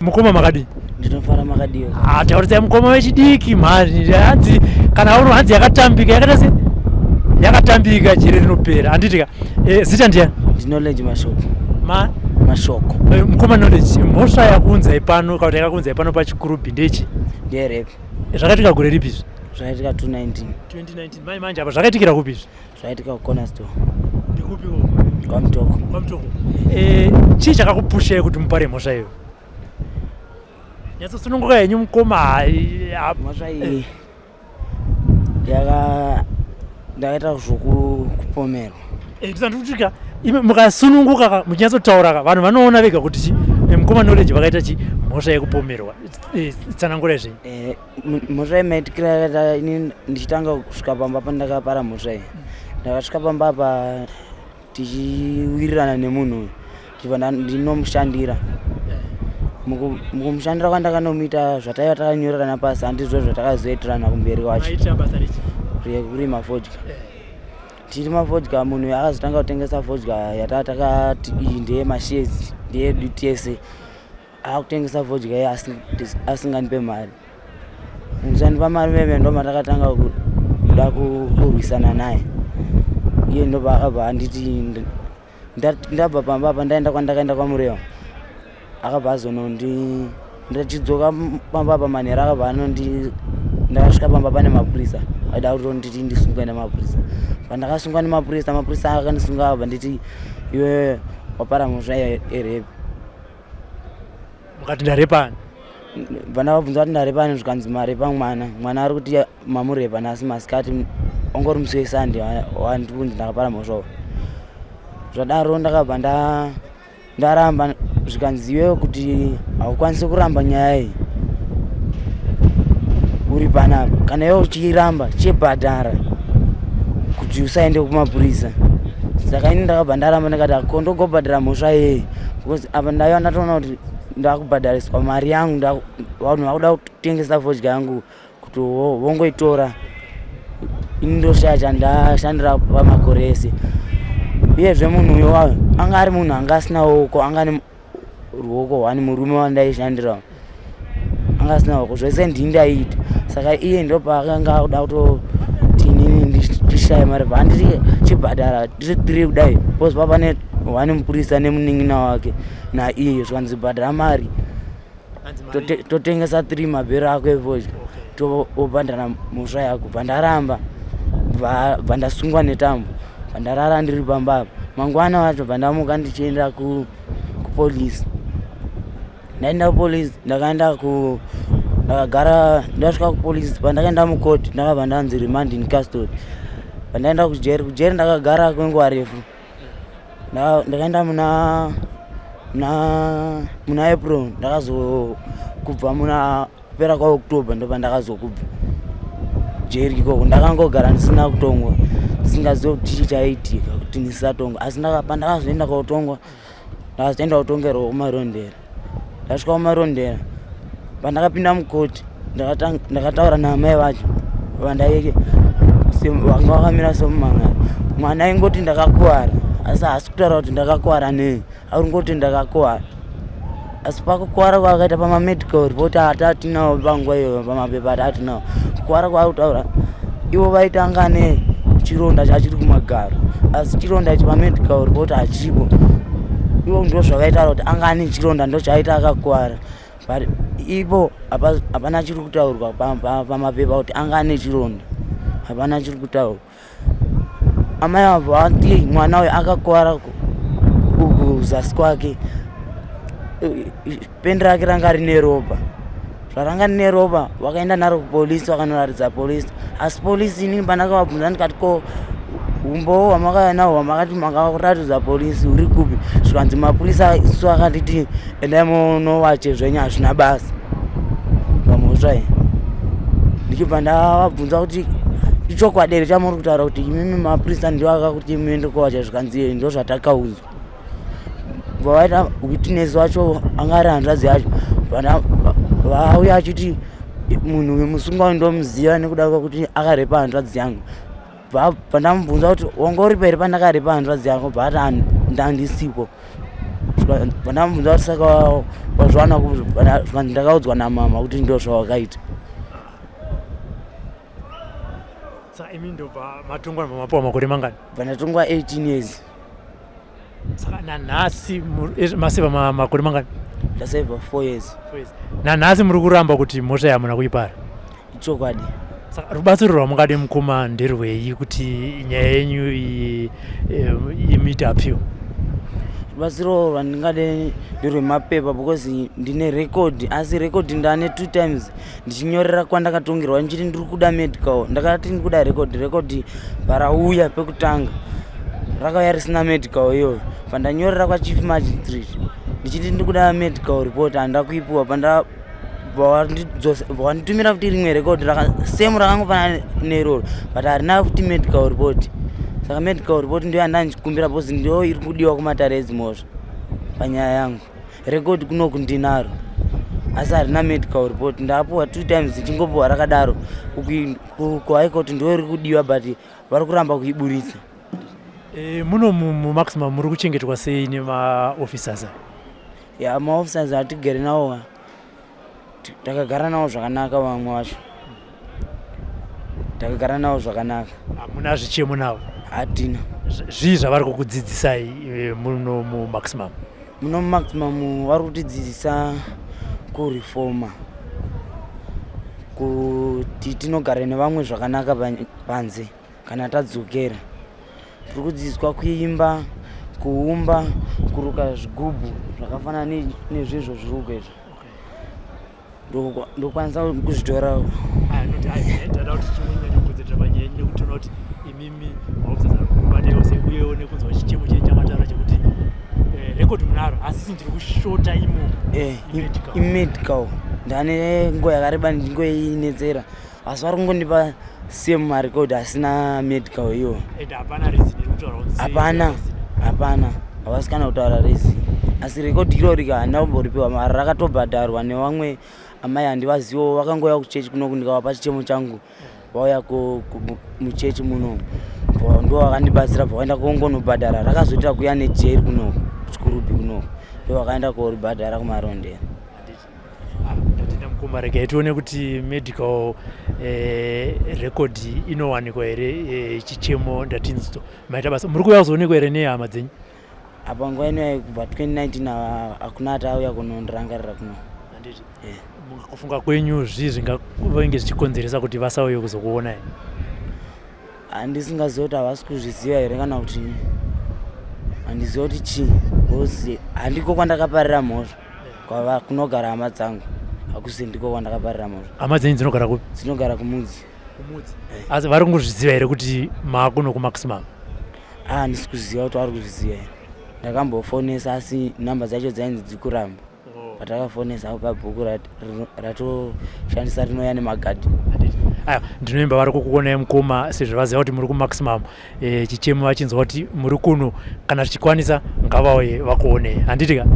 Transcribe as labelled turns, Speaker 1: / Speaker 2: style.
Speaker 1: Mukoma makadi.
Speaker 2: Ndinofara makadi.
Speaker 1: Taurisa mukoma wechidiki mhari hanzi kana uri hanzi yakatambika yakatase yakatambika jere rinopera handitika zita ndiani?
Speaker 2: Knowledge mashoko.
Speaker 1: Mashoko. Mukoma knowledge Mhosva yakunzai pano kana yakakunzai pano pachikurubi ndechi?
Speaker 2: Ndere.
Speaker 1: Zvakaitika gore ripi?
Speaker 2: Zvakaitika 2019.
Speaker 1: Manje apa zvakaitikira kupi?
Speaker 2: Zvakaitika kukona store.
Speaker 1: Ndikupi wo?
Speaker 2: Kwamutoko.
Speaker 1: Chii chakakupushai kuti mupare mhosva iyo? Nyatsosununguka yenyu mukoma
Speaker 2: mhosva iyi ndakaita zvokupomerwa.
Speaker 1: Ndisandikutika mukasununguka muchinyatsotaura vanhu vanoona vega kuti mukoma knowledge vakaita chi mhosva yekupomerwa. Tsanangura izvi.
Speaker 2: Mhosva imaitikira yakaita ini ndichitanga kusvika pamba pandakapara mhosva iyi. Ndakasvika pamba apa tichiwirirana nemunhu chibva ndinomushandira. Mukumushandira kwandakanomuita zvataiva takanyorerana pasi handizvo zvatakazoitirana kumberi kwacho. Rekurima fodya. Tiri mafodya munhu akazotanga kutengesa fodya yatava takati iyi ndeyemashezi ndeyedu tese. Akutengesa fodya iye asingandipe mari. Mukusandipa mari meme ndo matakatanga kuda kurwisana naye. Iye ndobva akabva anditi ndabva pamba apa ndaenda kwandakaenda kwamureva. Akabva azonondi ndachidzoka pamba apa manhero akabva anondi ndakasvika pamba pane mapurisa aida kutonditi ndisungwe nemapurisa. Pandakasungwa nemapurisa mapurisa akandisunga akabva nditi iwe wapara mhosva yerepi.
Speaker 1: Mukati ndarepa?
Speaker 2: Pandakabvunza kuti ndarepa zvikanzi marepa mwana ari kuti mamurepa nhasi masikati ongori musi wesande wandikunzi ndakapara mhosva. Zvadaro ndakabva ndaramba zvikanzi iwewe kuti haukwanisi kuramba nyaya iyi uri panapa kana iwe uchiramba chibhadhara kuti usaende kumapurisa. Saka ini ndakabva ndaramba ndakati kondogobhadhara mhosva yeye because apa ndaiva ndatoona kuti ndakubhadhariswa mari yangu vanhu vakuda kutengesa fodya yangu kuti vongoitora. Ini ndoshaya chandashandira pamakore ese. Uyezve munhu uyo anga ari munhu anga asina ruoko anga ane ruoko wani murume wandaishandira anga asina ruoko zvese ndindaita. Saka iye ndopaakanga akuda kutoti inini ndishaye mari panditi chibhadhara tiri 3 kudai pozva pane wani mupurisa nemunin'ina wake naiye zvikanzi bhadhara mari totengesa 3 mabhero ako efodya tobhadhara mhosva yako. Bvandaramba bva ndasungwa netambo bvandarara ndiri pamba apa. Mangwana wacho bvandamuka ndichienda kupolisi. Ndaenda kupolisi ndakaenda ndakagara ndasvika kupolisi. Pandakaenda mukoti ndakabva ndanzi remand in custody. Pandaenda kujeri ndakagara kwenguva refu. Ndakaenda muna April ndakazokubva muna kupera kwaOctober ndo pandakazokubva jeri ikoko. Ndakangogara ndisina kutongwa singazivi kuti chii chaitika kuti ndisatongwa asi pandakazoenda kotongwa ndakazoenda kutongerwa kumarondera. Ndasvika kumarondera pandakapinda mukoti ndakataura naamai vacho vandaike vanga vakamira somumangara. Mwana aingoti ndakakuwara asi haasi kutaura kuti ndakakuwara nei aringoti ndakakuwara. Asi pakukuwara kwakaita pamamedical report atatinawo panguva iyoyo pamapepa atatinawo kukuwara kwakutaura ivo vaitanga chironda chachiri kumagaro asi chironda ichi pamedical report hachipo. Ivo ndo zvakaitaura kuti anga ane chironda ndo chaita akakuwara but ivo hapana chiri kutaurwa pamapepa kuti anga ane chironda hapana chiri kutaurwa. Amai avo ati mwana uyu akakuwara kuzasi kwake pendi rake ranga rine ropa. Zvaranga rine ropa vakaenda naro kupolisi vakanoratidza polisi asi polisi inini pandakavabvunza ndikati ko umbowo hwamakauya naho hwamakati makaratidza polisi uri kupi. Zvikanzi mapurisa isu akatiti endai munowache zvenyu hazvina basa pamhosva iyi. Ndichibva ndavabvunza kuti ichokwadi here chamuri kutaura kuti imimi mapurisa ndiwo akakuti muende kowacha. Zvikanzi ndo zvatakaudzwa. Vaita witness wacho anga ari hanzvadzi yacho vauya achiti munhu wemusungwa ndomuziva nekuda kwekuti akarepa hanzvadzi yangu. Pandamubvunza kuti wanga uri peri pandakarepa hanzvadzi yangu bva ati ndandisipo. vandamubvunza kuti saka wazviwana kuti ndakaudzwa namama kuti ndo zvawakaita.
Speaker 1: Saka imi ndobva matongwa mapuwa makore mangani?
Speaker 2: Vandatongwa 18 years.
Speaker 1: Saka nanhasi maseva makore mangani?
Speaker 2: Ndaseva 4 years.
Speaker 1: Nanhasi muri kuramba kuti mhosva yamuna kuipara?
Speaker 2: Ichokwadi.
Speaker 1: Saka rubatsiro rwamungade mukoma nderwei kuti nyaya yenyu imuite appeal?
Speaker 2: Rubatsiro rwandingade nderwemapepa because ndine record, asi record ndane 2 times ndichinyorera kwandakatongerwa ndichiti ndiri kuda medical. Ndakati ndiri kuda record parauya pekutanga rakauya risina medical iyoyo. Pandanyorera kwachief magistrate ndichiti ndiri kuda medical report handakuipiwa. Vanditumira kuti rimwe record same rakangofana neroro but harina kuti medical report. Saka medical report ndiyo yandanchikumbira because ndiyo iri kudiwa kumatare edzimhosva panyaya yangu. Record kunoku ndinaro asi harina medical report. Ndapuwa 2 times ndichingopuwa rakadaro. Kuhigh court ndiyo iri kudiwa but vari kuramba kuiburitsa.
Speaker 1: Muno mumaximum muri kuchengetwa sei nemaofficers?
Speaker 2: Ya maofficers atigere nawo takagara nawo zvakanaka. Vamwe vacho takagara nawo zvakanaka.
Speaker 1: Hamuna zvichemo navo?
Speaker 2: Hatina.
Speaker 1: Zvii zvavari kukudzidzisai muno mumaximum?
Speaker 2: Muno mumaximum vari kutidzidzisa kurifoma, kuti tinogara nevamwe zvakanaka panze kana tadzokera. Tiri kudzidziswa kuimba, kuumba, kuruka zvigubhu zvakafanana nezvizvo zviri kuizvo. Ndokwanisa kuzvitora.
Speaker 1: Ndada kuti chimunyanyokudzetera panyaya nekuti unoona kuti imimi maofficers ari kubataiwo sei uyewo nekunzwa chichemo chechamatara chekuti record munaro asi ndiri kushota
Speaker 2: imedical. Ndane nguva yakareba ndingoinetsera asi vari kungondipa same marecord asina medical iyo.
Speaker 1: Hapana reason iri kutaura kuti
Speaker 2: hapana havasi kana kutaura reason. Asi record irorika handina kumboripiwa mari rakatobhadharwa nevamwe amai handivazivo. Vakangouya kuchechi kunoku ndikavapa chichemo changu vauya muchechi muno ndo vakandibatsira pavaenda kongonobhadhara. Rakazoita kuya nejeri kunoku kuchikurubi kunoku ndo vakaenda koribhadhara kumarondera.
Speaker 1: Ndatenda mukoma regai tione kuti medical record inowanikwa here chichemo ndatinzito maita basa. Muri kuuya kuzoonekwa here nehama dzenyu?
Speaker 2: Apa nguva inoya kubva 2019 hakuna atauya kunondirangarira kuno.
Speaker 1: Kufunga kwenyu zvii zvingavange zvichikonzeresa kuti vasauye kuzokuonai?
Speaker 2: Handisingazivi kuti havasi kuzviziva here kana kuti handizivi kuti chii because handiko kwandakaparira mhosva kunogara hama dzangu. Hakusi ndiko kwandakaparira mhosva.
Speaker 1: Hama dzenyu dzinogara kupi?
Speaker 2: Dzinogara kumudzi.
Speaker 1: Asi vari kungozviziva here kuti maakuno kumaximum?
Speaker 2: Handisi kuziva kuti vari kuzviziva here. Ndakambofonesa asi nhamba dzacho dzainzi dzikuramba. Patakafonesa apo pabhuku ratoshandisa rinoya nemagadhi.
Speaker 1: Ndinoimba vari kukuonai mukoma sezvo vaziva kuti muri kumaximum chichemo vachinzwa kuti muri kuno kana zvichikwanisa ngavauye vakuonei. Handiti ka?